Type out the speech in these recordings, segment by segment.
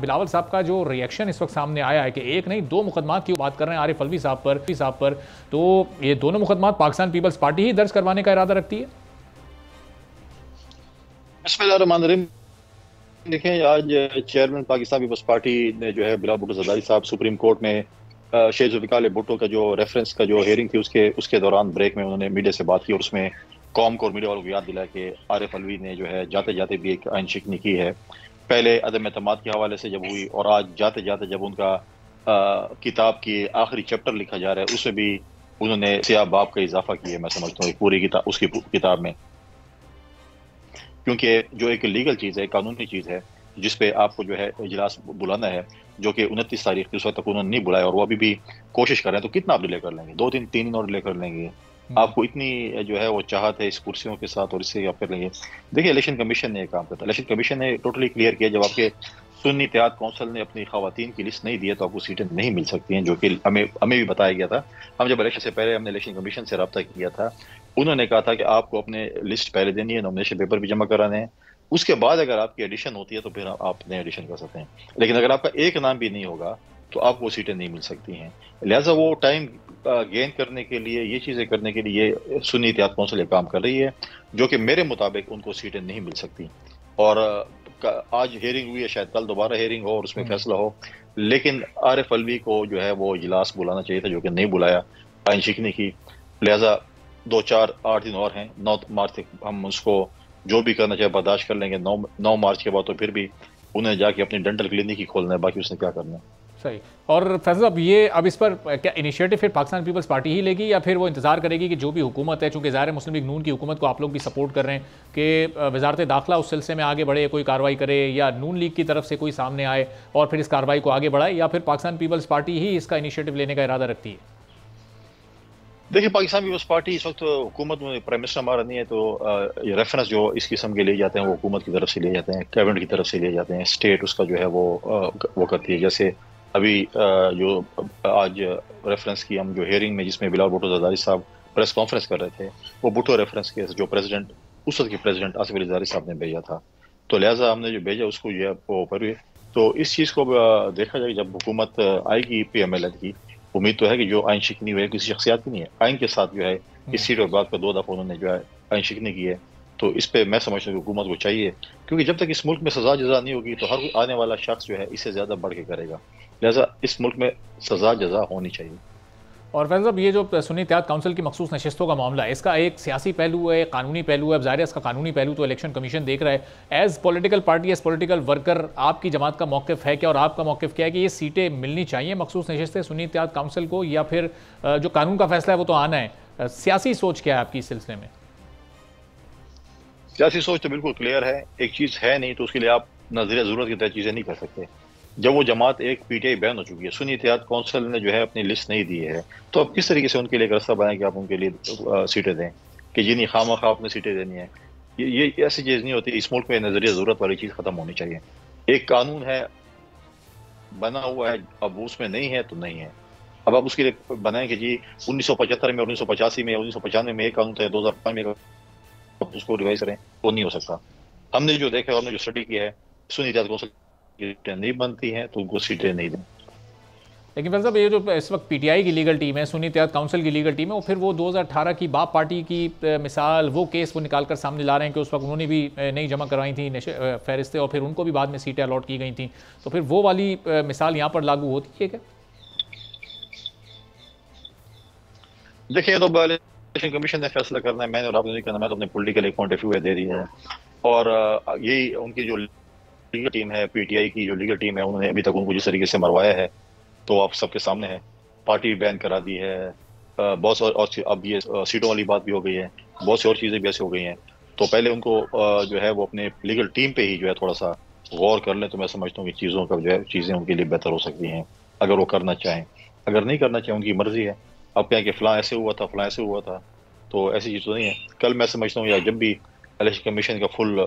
بلاول صاحب کا جو ریئیکشن اس وقت سامنے آیا ہے کہ ایک نہیں دو مقدمات کی بات کر رہے ہیں عارف الوی صاحب پر، تو یہ دونوں مقدمات پاکستان پیپلز پارٹی ہی درج کروانے کا ارادہ رکھتی ہے؟ بسم اللہ الرحمن الرحیم. دیکھیں، آج چیئرمین پاکستان پیپلز پارٹی نے جو ہے بلاول بھٹو زرداری صاحب سپریم کورٹ میں شیخ ذوالفقار علی بھٹو کا جو ریفرنس کا جو ہیئرنگ تھی اس کے دوران بریک میں انہوں نے میڈیا سے بات کی، اور اس میں قوم کو اور میڈیا والوں کو یاد دلایا کہ عارف الوی نے جو ہے جاتے جاتے بھی ایک آئین شکنی کی ہے، پہلے عدم اعتماد کے حوالے سے جب ہوئی، اور آج جاتے جاتے جب ان کا کتاب کی آخری چیپٹر لکھا جا رہا ہے اس میں بھی انہوں نے سیاہ باب کا اضافہ کیا ہے. میں سمجھتا ہوں پوری کتاب اس کی کتاب میں، کیونکہ جو ایک لیگل چیز ہے، قانونی چیز ہے، جس پہ آپ کو جو ہے اجلاس بلانا ہے، جو کہ 29 تاریخ اس وقت تک انہوں نے نہیں بلایا، اور وہ ابھی بھی کوشش کر رہے ہیں، تو کتنا آپ ڈیلے کر لیں گے؟ 2 دن 3 دن اور ڈیلے کر لیں گے؟ آپ کو اتنی جو ہے وہ چاہت ہے اس کرسیوں کے ساتھ، اور اس سے آپ کر لیں گے؟ دیکھیں، الیکشن کمیشن نے یہ کام کرتا ہے. الیکشن کمیشن نے ٹوٹلی کلیئر کیا، جب آپ کے سنی اتحاد کونسل نے اپنی خواتین کی لسٹ نہیں دی ہے تو آپ کو سیٹیں نہیں مل سکتی ہیں، جو کہ ہمیں بھی بتایا گیا تھا. ہم جب الیکشن سے پہلے ہم نے الیکشن کمیشن سے رابطہ کیا تھا، انہوں نے کہا تھا کہ آپ کو اپنے لسٹ پہلے دینی ہے، نامینیشن پیپر بھی جمع کرانے ہیں، اس کے بعد اگر آپ کی ایڈیشن ہوتی ہے تو پھر آپ نئے ایڈیشن کر سکتے ہیں. لیکن اگر آپ کا ایک نام بھی نہیں ہوگا تو آپ کو سیٹیں نہیں مل سکتی ہیں. لہٰذا وہ ٹائم گین کرنے کے لیے، یہ چیزیں کرنے کے لیے سنی اتحاد کونسل یہ کام کر رہی ہے، جو کہ میرے مطابق ان کو سیٹیں نہیں مل سکتی. اور آج ہیئرنگ ہوئی ہے، شاید کل دوبارہ ہیئرنگ ہو اور اس میں فیصلہ ہو، لیکن عارف الوی کو جو ہے وہ اجلاس بلانا چاہیے تھا، جو کہ نہیں بلایا آئین شکنی کی. لہٰذا 2 4 8 دن اور ہیں، 9 مارچ تک ہم اس کو جو بھی کرنا چاہے برداشت کر لیں گے. 9 مارچ کے بعد تو پھر بھی انہیں جا کے اپنی ڈینٹل کلینک ہی کھولنا ہے، باقی اس نے کیا کرنا ہے. صحیح. اور فیض صاحب، اب اس پر کیا انیشیٹو پھر پاکستان پیپلز پارٹی ہی لے گی، یا پھر وہ انتظار کرے گی کہ جو بھی حکومت ہے، چونکہ ظاہر ہے مسلم لیگ نون کی حکومت کو آپ لوگ بھی سپورٹ کر رہے ہیں، کہ وزارت داخلہ اس سلسلے میں آگے بڑھے، کوئی کارروائی کرے، یا نون لیگ کی طرف سے کوئی سامنے آئے اور پھر اس کارروائی کو آگے بڑھائے، یا پھر پاکستان پیپلز پارٹی ہی اس کا انیشیٹو لینے کا ارادہ رکھتی ہے؟ دیکھیں، پاکستان پیپلز پارٹی اس وقت حکومت میں پرائم منسٹر ہمارا نہیں ہے، تو ریفرنس جو اس قسم کے لیے جاتے ہیں وہ حکومت کی طرف سے لیے جاتے ہیں، کیبنٹ کی طرف سے لیے جاتے ہیں، اسٹیٹ اس کا جو ہے وہ کرتی ہے. جیسے ابھی جو آج ریفرنس کی ہم جو ہیئرنگ میں، جس میں بلاول بھٹو زرداری صاحب پریس کانفرنس کر رہے تھے، وہ بھٹو ریفرنس کے جو پریزیڈنٹ اس وقت کے پریزیڈنٹ آصف علی زرداری صاحب نے بھیجا تھا، تو لہٰذا ہم نے جو بھیجا اس کو جو ہے وہ پر. تو اس چیز کو دیکھا جائے، جب حکومت آئے گی پی ایم ایل این کی، امید تو ہے کہ جو آئین شکنی ہوئی ہے کسی شخصیات کی نہیں ہے، آئین کے ساتھ جو ہے اس سیٹ اور بات کا 2 دفعہ انہوں نے جو ہے آئین شکنی کی ہے. تو اس پہ میں سمجھتا ہوں کہ حکومت کو چاہیے، کیونکہ جب تک اس ملک میں سزا جزا نہیں ہوگی تو ہر آنے والا شخص جو ہے اس سے زیادہ بڑھ کے کرے گا. لہٰذا اس ملک میں سزا جزا ہونی چاہیے. اور فیض صاحب، یہ جو سنی اتحاد کونسل کی مخصوص نشستوں کا معاملہ ہے، اس کا ایک سیاسی پہلو ہے، قانونی پہلو ہے. اب ظاہر ہے اس کا قانونی پہلو تو الیکشن کمیشن دیکھ رہا ہے. As political party, as political worker, آپ کی جماعت کا موقف ہے کیا، اور آپ کا موقف کیا ہے کہ یہ سیٹیں ملنی چاہیے مخصوص نشستیں سنی اتحاد کونسل کو، یا پھر جو قانون کا فیصلہ ہے وہ تو آنا ہے؟ سیاسی سوچ کیا ہے آپ کی اس سلسلے میں؟ سیاسی سوچ تو بالکل کلیئر ہے. ایک چیز ہے نہیں تو اس کے لیے آپ نظریہ ضرورت کی تحت چیزیں نہیں کر سکتے. جب وہ جماعت ایک پی ٹی آئی بین ہو چکی ہے، سنی اتحاد کونسل نے جو ہے اپنی لسٹ نہیں دی ہے، تو اب کس طریقے سے ان کے لیے ایک راستہ بنائیں کہ آپ ان کے لیے سیٹیں دیں، کہ جنہیں خواہ مخواہ اپنے سیٹیں دینی ہیں؟ یہ ایسی چیز نہیں ہوتی. اس ملک میں نظریہ ضرورت والی چیز ختم ہونی چاہیے. ایک قانون ہے بنا ہوا ہے، اب اس میں نہیں ہے تو نہیں ہے. اب آپ اس کے لیے بنائیں کہ جی 1975 میں، 1985 میں، 1995 میں ایک قانون تھا، 2005 میں اس کو ریوائز کریں، وہ نہیں ہو سکتا. ہم نے جو دیکھا، ہم نے جو اسٹڈی کیا ہے، سنی اتحاد کونسل کی سیٹیں نہیں بنتی ہیں تو ان کو سیٹیں نہیں دیں. لیکن فیض صاحب، یہ جو اس وقت پی ٹی آئی کی لیگل ٹیم ہے، سنی اتحاد کونسل کی لیگل ٹیم ہے، وہ پھر وہ 2018 کی باپ پارٹی کی مثال، وہ کیس وہ نکال کر سامنے لا رہے ہیں کہ اس وقت انہوں نے بھی نہیں جمع کروائی تھیں فہرستیں، اور پھر ان کو بھی بعد میں سیٹیں الاٹ کی گئی تھیں. تو پھر وہ والی مثال یہاں پر لاگو ہوتی ہے کیا؟ دیکھیں، تو الیکشن کمیشن نے فیصلہ کرنا ہے، میں نے اور آپ نے نہیں کرنا. میں تو اپنے پولیٹیکل ایک پوائنٹ آف ویو دے رہی ہے، اور یہی ان کی جو لیگل ٹیم ہے، پی ٹی آئی کی جو لیگل ٹیم ہے، انہوں نے ابھی تک ان کو جس طریقے سے مروایا ہے تو آپ سب کے سامنے ہے. پارٹی بین کرا دی ہے، بہت سے، اور اب یہ سیٹوں والی بات بھی ہو گئی ہے، بہت سی اور چیزیں بھی ایسی ہو گئی ہیں. تو پہلے ان کو جو ہے وہ اپنے لیگل ٹیم پہ ہی جو ہے تھوڑا سا غور کر لیں، تو میں سمجھتا ہوں کہ چیزوں کا جو ہے چیزیں ان کے لیے بہتر ہو سکتی ہیں اگر وہ کرنا چاہیں. اگر نہیں کرنا چاہیں، ان کی مرضی ہے. اب کہیں کہ فلاں ایسے ہوا تھا، فلاں ایسے ہوا تھا، تو ایسی چیز تو نہیں ہے. کل میں سمجھتا ہوں یا جب بھی الیکشن کمیشن کا فل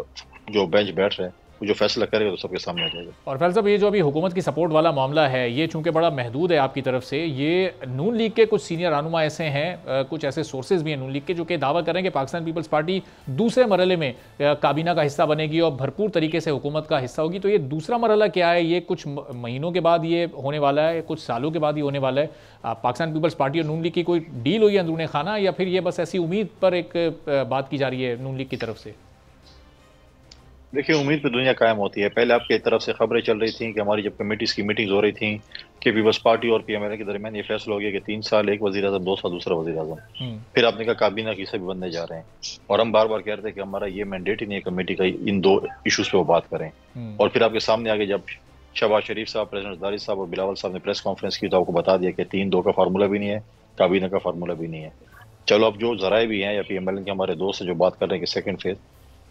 جو بینچ بیٹھ رہے ہیں جو فیصلہ کرے گا تو سب کے سامنے آ جائے گا۔ اور فیض صاحب، یہ جو ابھی حکومت کی سپورٹ والا معاملہ ہے، یہ چونکہ بڑا محدود ہے آپ کی طرف سے، یہ نون لیگ کے کچھ سینئر رہنما ایسے ہیں، کچھ ایسے سورسز بھی ہیں نون لیگ کے، جو کہ دعویٰ کریں کہ پاکستان پیپلز پارٹی دوسرے مرحلے میں کابینہ کا حصہ بنے گی اور بھرپور طریقے سے حکومت کا حصہ ہوگی۔ تو یہ دوسرا مرحلہ کیا ہے؟ یہ کچھ مہینوں کے بعد یہ ہونے والا ہے، کچھ سالوں کے بعد یہ ہونے والا ہے؟ پاکستان پیپلز پارٹی اور نون لیگ کی کوئی ڈیل ہوئی ہے اندرون خانہ، یا پھر یہ بس ایسی امید پر ایک بات کی جا رہی ہے نون لیگ کی طرف سے؟ دیکھیے، امید پہ دنیا قائم ہوتی ہے۔ پہلے آپ کی طرف سے خبریں چل رہی تھیں کہ ہماری جب کمیٹیز کی میٹنگز ہو رہی تھیں کہ پیپلز پارٹی اور پی ایم ایل اے کے درمیان یہ فیصلہ ہو گیا کہ 3 سال ایک وزیر اعظم، 2 سال دوسرا وزیر اعظم۔ پھر آپ نے کہا کابینہ کی سبھی بننے جا رہے ہیں، اور ہم بار بار کہہ رہے تھے کہ ہمارا یہ مینڈیٹ ہی نہیں ہے کمیٹی کا ان 2 ایشوز پہ وہ بات کریں۔ اور پھر آپ کے سامنے آگے جب شہباز شریف صاحب، پریزیڈنٹ زرداری صاحب اور بلاول صاحب نے پریس کانفرنس کی تو آپ کو بتا دیا کہ 3-2 کا فارمولہ بھی نہیں ہے، کابینہ کا فارمولہ بھی نہیں ہے۔ چلو اب جو ذرائع بھی ہیں یا پی ایم ایل اے کے ہمارے دوست ہیں جو بات کر رہے ہیں کہ سیکنڈ فیز،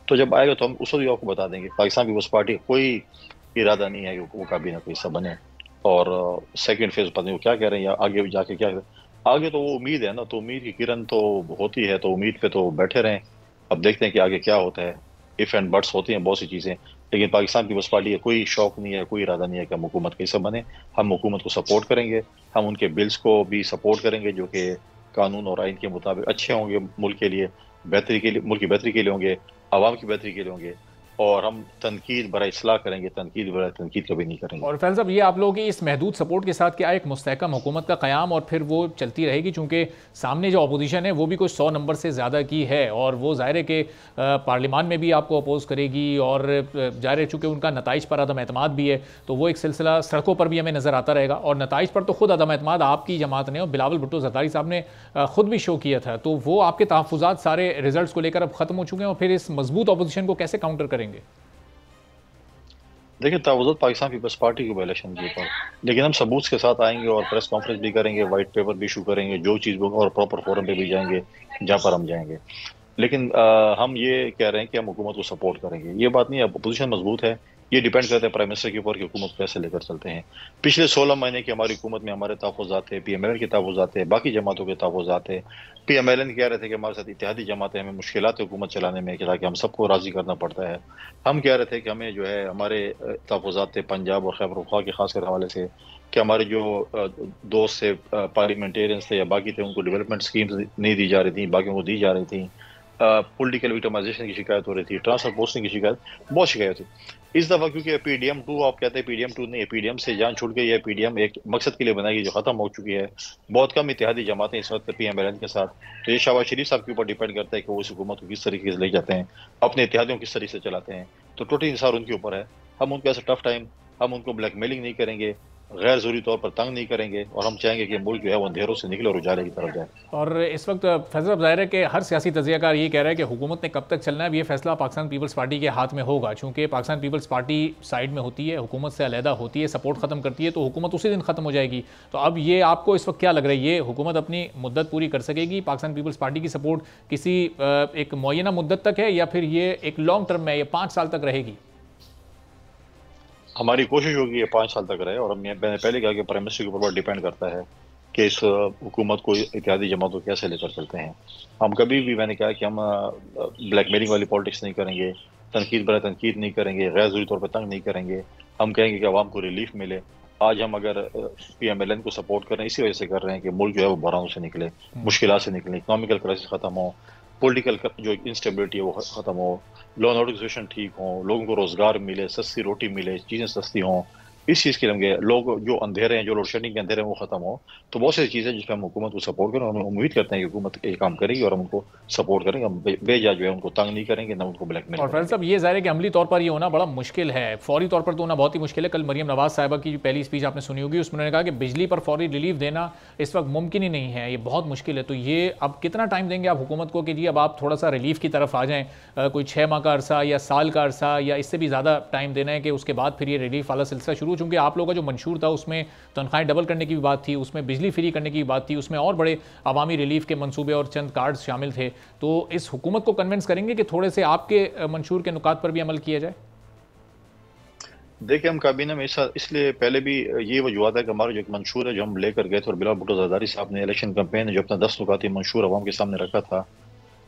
تو جب آئے گا تو ہم اس وقت بھی آپ کو بتا دیں گے۔ پاکستان پیپلز پارٹی کوئی ارادہ نہیں ہے کہ وہ کابینہ کا حصہ بنے، اور سیکنڈ فیز پتہ نہیں وہ کیا کہہ رہے ہیں یا آگے جا کے کیا آگے تو وہ امید ہے نا، تو امید کی کرن تو ہوتی ہے، تو امید پہ تو بیٹھے رہیں۔ اب دیکھتے ہیں کہ آگے کیا ہوتا ہے۔ اف اینڈ بٹس ہوتی ہیں بہت سی چیزیں، لیکن پاکستان پیپلز پارٹی کا کوئی شوق نہیں ہے، کوئی ارادہ نہیں ہے کہ ہم حکومت کا حصہ بنے۔ ہم حکومت کو سپورٹ کریں گے، ہم ان کے بلز کو بھی سپورٹ کریں گے جو کہ قانون اور آئین کے مطابق اچھے ہوں گے، ملک کے لیے بہتری کے لیے، ملک کی بہتری کے لیے ہوں گے، عوام کی بہتری کے لیے ہوں گے، اور ہم تنقید برائے اصلاح کریں گے، تنقید برائے تنقید کبھی نہیں کریں گے۔ اور فیض صاحب، یہ آپ لوگوں کی اس محدود سپورٹ کے ساتھ کیا ایک مستحکم حکومت کا قیام اور پھر وہ چلتی رہے گی؟ چونکہ سامنے جو اپوزیشن ہے وہ بھی کوئی 100 نمبر سے زیادہ کی ہے، اور وہ ظاہر ہے کہ پارلیمان میں بھی آپ کو اپوز کرے گی، اور ظاہر ہے چونکہ ان کا نتائج پر عدم اعتماد بھی ہے، تو وہ ایک سلسلہ سڑکوں پر بھی ہمیں نظر آتا رہے گا۔ اور نتائج پر تو خود عدم اعتماد آپ کی جماعت نے اور بلاول بھٹو زرداری صاحب نے خود بھی شو کیا تھا، تو وہ آپ کے تحفظات سارے ریزلٹس کو لے کر اب ختم ہو چکے ہیں، اور پھر اس مضبوط اپوزیشن کو کیسے کاؤنٹر کریں گے؟ دیکھیں، تحفظات پاکستان پیپلز پارٹی کے الیکشن کے اوپر، لیکن ہم ثبوت کے ساتھ آئیں گے اور پریس کانفرنس بھی کریں گے، وائٹ پیپر بھی ایشو کریں گے، جو چیز اور پراپر فورم پہ بھی جائیں گے جہاں پر ہم جائیں گے۔ لیکن ہم یہ کہہ رہے ہیں کہ ہم حکومت کو سپورٹ کریں گے، یہ بات نہیں ہے۔ اپوزیشن مضبوط ہے، یہ ڈیپینڈ کرتا ہے پرائم منسٹر کے اوپر کہ حکومت کیسے لے کر چلتے ہیں۔ پچھلے 16 مہینے کی ہماری حکومت میں ہمارے تحفظات تھے، پی ایم ایل این کے تحفظات تھے، باقی جماعتوں کے تحفظات تھے۔ پی ایم ایل این کہہ رہے تھے کہ ہمارے ساتھ اتحادی جماعتیں، ہمیں مشکلات حکومت چلانے میں کہ تاکہ ہم سب کو راضی کرنا پڑتا ہے۔ ہم کہہ رہے تھے کہ ہمیں جو ہے ہمارے تحفظات تھے پنجاب اور خیبر پختونخوا کے خاص کر حوالے سے، کہ ہمارے جو دوست تھے پارلیمنٹیرینس تھے یا باقی تھے، ان کو ڈیولپمنٹ سکیمز نہیں دی جا رہی تھیں، باقیوں کو دی جا رہی تھیں۔ پولیٹیکل وکٹمائزیشن کی شکایت ہو رہی تھی، ٹرانسفر پوسٹنگ کی شکایت، بہت شکایت تھی۔ اس دفعہ کیونکہ پی ڈی ایم 2 آپ کہتے ہیں، پی ڈی ایم 2 نہیں ہے، پی ڈی ایم سے جان چھوٹ گئی ہے۔ پی ڈی ایم ایک مقصد کے لیے بنائی گئی جو ختم ہو چکی ہے۔ بہت کم اتحادی جماعتیں اس وقت پی ایم ایل این کے ساتھ، تو یہ شہباز شریف صاحب کے اوپر ڈیپینڈ کرتا ہے کہ وہ اس حکومت کو کس طریقے سے لے جاتے ہیں، اپنے اتحادیوں کو کس طریقے سے چلاتے ہیں۔ تو ٹوٹل انحصار ان کے اوپر ہے۔ ہم ان کو ایسا ٹف ٹائم، ہم ان کو بلیک میلنگ نہیں کریں گے، غیر ضروری طور پر تنگ نہیں کریں گے، اور ہم چاہیں گے کہ ملک جو ہے وہ اندھیروں سے نکلے اور اجالے کی طرف جائے۔ اور اس وقت فیض صاحب، ظاہر ہے کہ ہر سیاسی تجزیہ کار یہ کہہ رہا ہے کہ حکومت نے کب تک چلنا ہے، اب یہ فیصلہ پاکستان پیپلز پارٹی کے ہاتھ میں ہوگا، چونکہ پاکستان پیپلز پارٹی سائیڈ میں ہوتی ہے، حکومت سے علیحدہ ہوتی ہے، سپورٹ ختم کرتی ہے، تو حکومت اسی دن ختم ہو جائے گی۔ تو اب یہ آپ کو اس وقت کیا لگ رہا ہے، یہ حکومت اپنی مدت پوری کر سکے گی؟ پاکستان پیپلز پارٹی کی سپورٹ کسی ایک معینہ مدت تک ہے، یا پھر یہ ایک لانگ ٹرم میں، یہ 5 سال تک رہے گی؟ ہماری کوشش ہوگی یہ 5 سال تک رہے، اور میں نے پہلے کہا کہ پرائم منسٹر کے اوپر ڈیپینڈ کرتا ہے کہ اس حکومت کو اتحادی جماعتوں کیسے لے کر چلتے ہیں۔ ہم کبھی بھی، میں نے کہا کہ ہم بلیک میلنگ والی پالیٹکس نہیں کریں گے، تنقید برائے تنقید نہیں کریں گے، غیر ضروری طور پر تنگ نہیں کریں گے۔ ہم کہیں گے کہ عوام کو ریلیف ملے۔ آج ہم اگر پی ایم ایل این کو سپورٹ کر رہے ہیں، اسی وجہ سے کر رہے ہیں کہ ملک جو ہے وہ بحرانوں سے نکلے، مشکلات سے نکلے، اکنامیکل کرائسس ختم ہو، پولیٹیکل جو انسٹیبلٹی ہے وہ ختم ہو، لا اینڈ آرڈر کی سچویشن ٹھیک ہوں، لوگوں کو روزگار ملے، سستی روٹی ملے، چیزیں سستی ہوں۔ اس چیز کے لیے لوگ جو اندھیرے ہیں، جو لوڈ شیڈنگ کے اندھیرے ہیں وہ ختم ہو۔ تو بہت سی چیزیں جس پہ ہم حکومت کو سپورٹ کریں، ہم امید کرتے ہیں کہ حکومت یہ کام کرے گی اور ہم ان کو سپورٹ کریں گے۔ ہم بے جا جو ہے ان کو تنگ نہیں کریں گے، نہ ان کو بلیک میل اور فیض صاحب، یہ ظاہر ہے کہ عملی طور پر یہ ہونا بڑا مشکل ہے، فوری طور پر تو ہونا بہت ہی مشکل ہے۔ کل مریم نواز صاحبہ کی پہلی اسپیچ آپ نے سنی ہوگی، اس میں انہوں نے کہا کہ بجلی پر فوری ریلیف دینا اس وقت ممکن ہی نہیں ہے، یہ بہت مشکل ہے۔ تو یہ اب کتنا ٹائم دیں گے آپ حکومت کو کہ جی اب آپ تھوڑا سا ریلیف کی طرف آ جائیں؟ کوئی 6 ماہ کا عرصہ یا سال کا عرصہ، یا اس سے بھی زیادہ ٹائم دینا ہے کہ اس کے بعد پھر یہ ریلیف والا سلسلہ شروع؟ چونکہ آپ لوگوں کا جو منشور تھا اس میں تنخواہیں ڈبل کرنے کی بھی بات تھی، اس میں بجلی فری کرنے کی بھی بات تھی، اس میں اور بڑے عوامی ریلیف کے منصوبے اور چند کارڈز شامل تھے۔ تو اس حکومت کو کنونس کریں گے کہ تھوڑے سے آپ کے منشور کے نکات پر بھی عمل کیا جائے؟ دیکھیں، ہم کابینہ میں اس لیے پہلے بھی یہ وجوہات ہے کہ ہمارا جو ایک منشور ہے جو ہم لے کر گئے تھے، اور بلاول بھٹو زرداری صاحب نے الیکشن کمپین جو اپنا 10 نکاتی منشور عوام کے سامنے رکھا تھا،